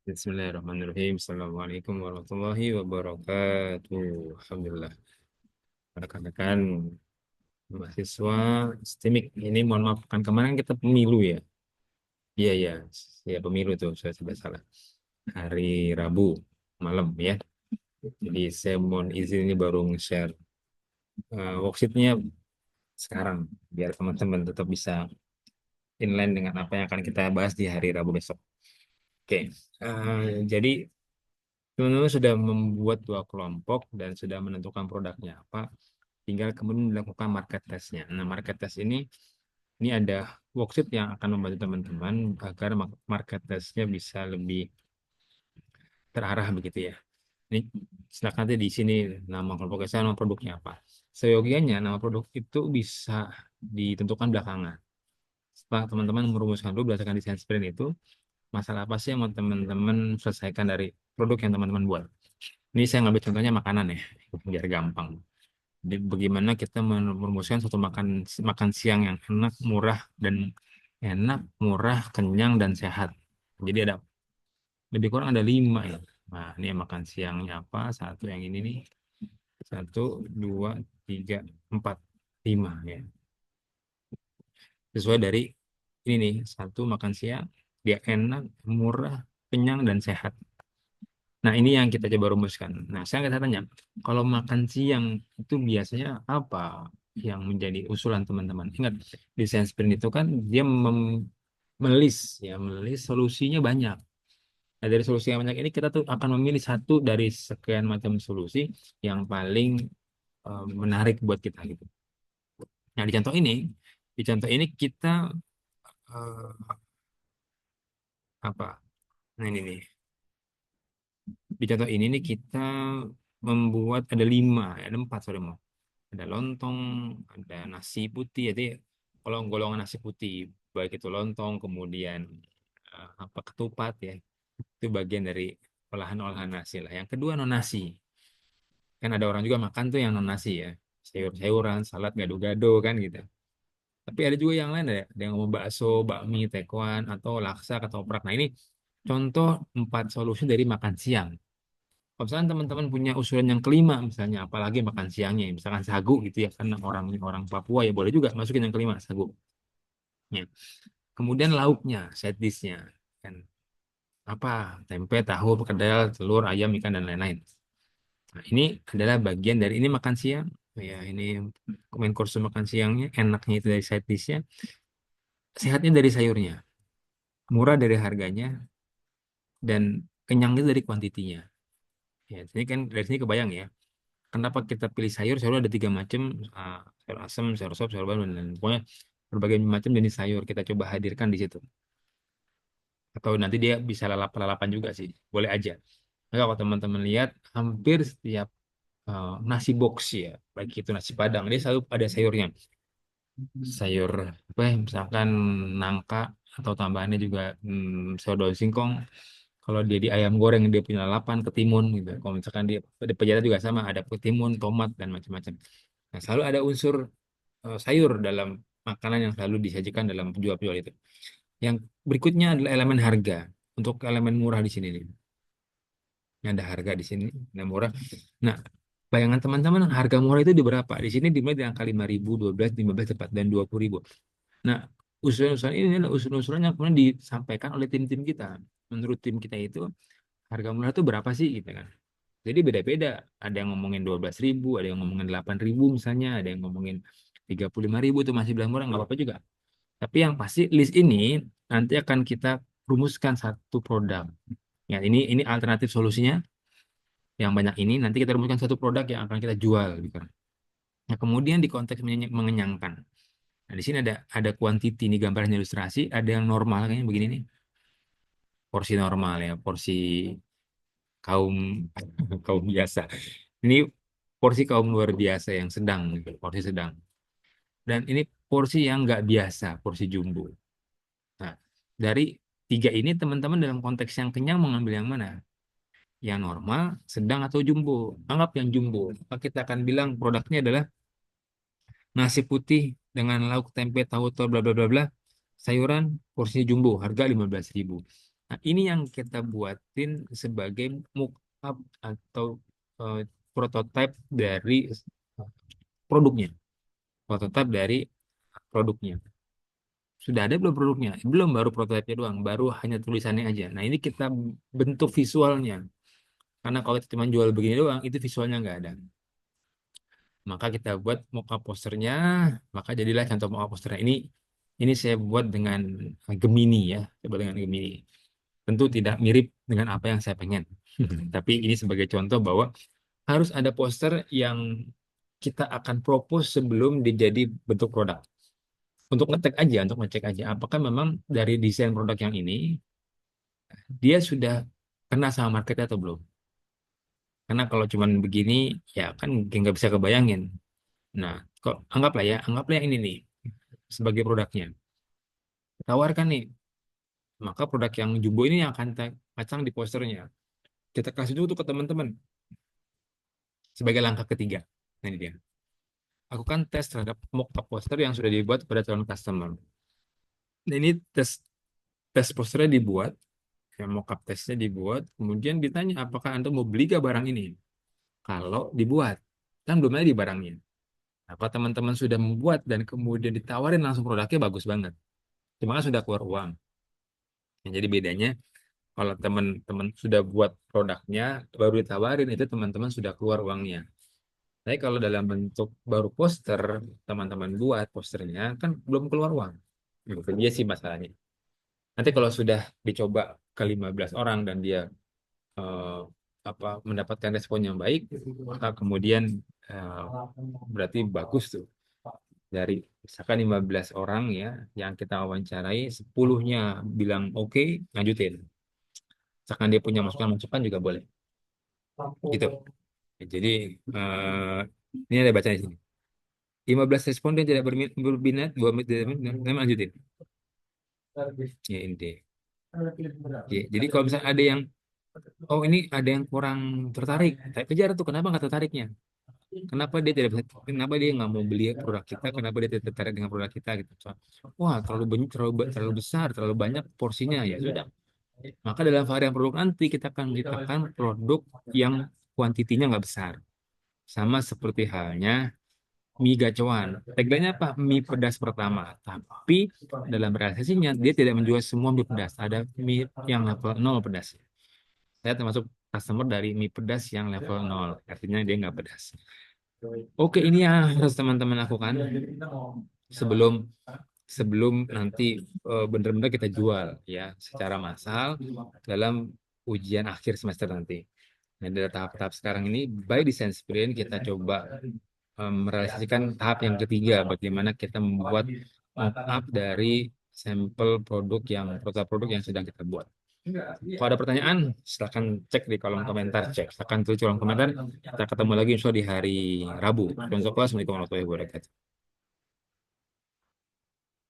Bismillahirrahmanirrahim. Assalamualaikum warahmatullahi wabarakatuh. Alhamdulillah. Rekan-rekan mahasiswa STIMIK. Ini mohon maaf, kan kemarin kita pemilu ya. Iya, iya. Ya, pemilu tuh. Saya sudah salah. Hari Rabu malam ya. Jadi saya mohon izin ini baru nge-share worksheet-nya sekarang. Biar teman-teman tetap bisa inline dengan apa yang akan kita bahas di hari Rabu besok. Oke. Jadi teman-teman sudah membuat dua kelompok dan sudah menentukan produknya apa. Tinggal kemudian dilakukan market testnya. Nah, market test ini ada worksheet yang akan membantu teman-teman agar market testnya bisa lebih terarah begitu ya. Ini silakan nanti di sini nama kelompoknya saya, nama produknya apa. Seyogianya nama produk itu bisa ditentukan belakangan. Setelah teman-teman merumuskan dulu berdasarkan desain sprint itu, masalah apa sih yang mau teman-teman selesaikan dari produk yang teman-teman buat. Ini saya ngambil contohnya makanan ya, biar gampang. Jadi bagaimana kita merumuskan suatu makan makan siang yang enak, murah, kenyang dan sehat. Jadi ada lebih kurang ada 5 ya. Nah, ini yang makan siangnya apa? Satu yang ini nih. Satu, dua, tiga, empat, lima ya. Sesuai dari ini nih. Satu makan siang, dia enak, murah, kenyang dan sehat. Nah, ini yang kita coba rumuskan. Nah, saya tanya, kalau makan siang itu biasanya apa yang menjadi usulan teman-teman? Ingat, desain sprint itu kan dia melis, ya, melis solusinya banyak. Nah, dari solusi yang banyak ini kita tuh akan memilih satu dari sekian macam solusi yang paling menarik buat kita gitu. Nah, di contoh ini kita eh, apa? Nah, ini nih. Di contoh ini nih kita membuat ada 5, ada 4 sorry mau. Ada lontong, ada nasi putih. Jadi kalau golongan nasi putih, baik itu lontong, kemudian apa ketupat ya, itu bagian dari olahan-olahan nasi lah. Yang kedua non nasi. Kan ada orang juga makan tuh yang non nasi ya, sayur-sayuran, salad, gado-gado kan gitu. Tapi ada juga yang lain ada yang mau bakso, bakmi, tekwan, atau laksa, ketoprak. Nah ini contoh 4 solusi dari makan siang. Kalau misalkan teman-teman punya usulan yang kelima, misalnya apalagi makan siangnya, misalkan sagu gitu ya, karena orang orang Papua ya boleh juga masukin yang kelima sagu. Ya. Kemudian lauknya, side dishnya, kan apa tempe, tahu, perkedel, telur, ayam, ikan dan lain-lain. Nah, ini adalah bagian dari ini makan siang. Ya, ini main course makan siangnya, enaknya itu dari side dishnya, sehatnya dari sayurnya, murah dari harganya, dan kenyangnya dari kuantitinya. Ya, ini kan dari sini kebayang ya. Kenapa kita pilih sayur? Sayur ada 3 macam, sayur asem, sayur sop, sayur baru, dan lain-lain. Pokoknya berbagai macam jenis sayur kita coba hadirkan di situ. Atau nanti dia bisa lalap-lalapan juga sih, boleh aja. Nah, kalau teman-teman lihat, hampir setiap nasi box ya, baik itu nasi Padang, dia selalu ada sayurnya. Sayur apa ya, misalkan nangka atau tambahannya juga sayur daun singkong. Kalau dia di ayam goreng dia punya lalapan, ketimun gitu. Kalau misalkan dia di pejalan juga sama, ada ketimun, tomat dan macam-macam. Nah, selalu ada unsur sayur dalam makanan yang selalu disajikan dalam penjual-penjual itu. Yang berikutnya adalah elemen harga. Untuk elemen murah di sini nih. Ini ada harga di sini, ada murah. Nah, bayangan teman-teman harga murah itu di berapa? Di sini dimulai di angka 5.000, 12, 15 tepat dan 20.000. Nah, usulan-usulan ini adalah usulan-usulan yang kemudian disampaikan oleh tim-tim kita. Menurut tim kita itu harga murah itu berapa sih gitu kan? Jadi beda-beda. Ada yang ngomongin 12.000, ada yang ngomongin 8.000 misalnya, ada yang ngomongin 35.000 itu masih bilang murah, nggak apa-apa juga. Tapi yang pasti list ini nanti akan kita rumuskan satu produk. Ya, ini alternatif solusinya yang banyak ini nanti kita rumuskan satu produk yang akan kita jual gitu. Nah, kemudian di konteks mengenyangkan. Nah, di sini ada quantity ini gambaran ilustrasi, ada yang normal kayaknya begini nih. Porsi normal ya, porsi kaum kaum biasa. Ini porsi kaum luar biasa yang sedang, gitu, porsi sedang. Dan ini porsi yang nggak biasa, porsi jumbo. Nah, dari 3 ini teman-teman dalam konteks yang kenyang mengambil yang mana? Yang normal, sedang atau jumbo? Anggap yang jumbo. Maka kita akan bilang produknya adalah nasi putih dengan lauk tempe, tahu, telur, bla bla bla bla. Sayuran porsi jumbo, harga 15.000. Nah, ini yang kita buatin sebagai mock-up atau eh, prototype dari produknya. Prototype dari produknya. Sudah ada belum produknya? Belum, baru prototipe doang, baru hanya tulisannya aja. Nah, ini kita bentuk visualnya. Karena kalau kita cuma jual begini doang, itu visualnya nggak ada. Maka kita buat mock-up posternya, maka jadilah contoh mock-up posternya. Ini saya buat dengan Gemini ya, coba dengan Gemini. Tentu tidak mirip dengan apa yang saya pengen. Tapi ini sebagai contoh bahwa harus ada poster yang kita akan propose sebelum dijadi bentuk produk. Untuk ngecek aja, untuk ngecek aja, apakah memang dari desain produk yang ini dia sudah kena sama marketnya atau belum. Karena kalau cuman begini, ya kan nggak bisa kebayangin. Nah, kok anggaplah yang ini nih sebagai produknya. Tawarkan nih, maka produk yang Jumbo ini yang akan kita pasang di posternya. Kita kasih dulu tuh ke teman-teman sebagai langkah ketiga. Nah, ini dia. Aku kan tes terhadap mock-up poster yang sudah dibuat pada calon customer. Nah, ini tes tes posternya dibuat, ya mock-up tesnya dibuat, kemudian ditanya apakah Anda mau beli gak barang ini? Kalau dibuat, kan belum ada di barangnya. Apa teman-teman sudah membuat dan kemudian ditawarin langsung produknya bagus banget. Cuma kan sudah keluar uang. Ya, jadi bedanya kalau teman-teman sudah buat produknya baru ditawarin itu teman-teman sudah keluar uangnya. Tapi kalau dalam bentuk baru poster, teman-teman buat posternya kan belum keluar uang. Itu dia sih masalahnya. Nanti kalau sudah dicoba ke 15 orang dan dia eh, mendapatkan respon yang baik, maka kemudian eh, berarti bagus tuh. Dari misalkan 15 orang ya yang kita wawancarai 10-nya bilang oke, lanjutin. Misalkan dia punya masukan-masukan juga boleh gitu. Jadi eh, ini ada baca di sini. 15 responden tidak berminat, 2 menit lanjutin. Ya ini. Ya, jadi kalau misalnya ada yang oh ini ada yang kurang tertarik, saya kejar tuh kenapa nggak tertariknya? Kenapa dia tidak bisa, kenapa dia nggak mau beli produk kita? Kenapa dia tidak tertarik dengan produk kita gitu? So, wah terlalu banyak, terlalu besar, terlalu banyak porsinya ya sudah. Maka dalam varian produk nanti kita akan menciptakan produk yang kuantitinya nggak besar. Sama seperti halnya mie gacoan. Tagline apa? Mie pedas pertama. Tapi dalam realisasinya dia tidak menjual semua mie pedas. Ada mie yang level 0 pedas. Saya termasuk customer dari mie pedas yang level 0. Artinya dia nggak pedas. Oke, ini yang harus teman-teman lakukan sebelum sebelum nanti benar-benar kita jual ya secara massal dalam ujian akhir semester nanti. Nah, dari tahap-tahap sekarang ini by design sprint kita coba merealisasikan tahap yang ketiga, bagaimana kita membuat mock-up dari sampel produk yang prototipe produk yang sedang kita buat. Kalau ada pertanyaan, silahkan cek di kolom komentar, silahkan tulis di kolom komentar. Kita ketemu lagi insya Allah di hari Rabu. Assalamualaikum warahmatullahi wabarakatuh.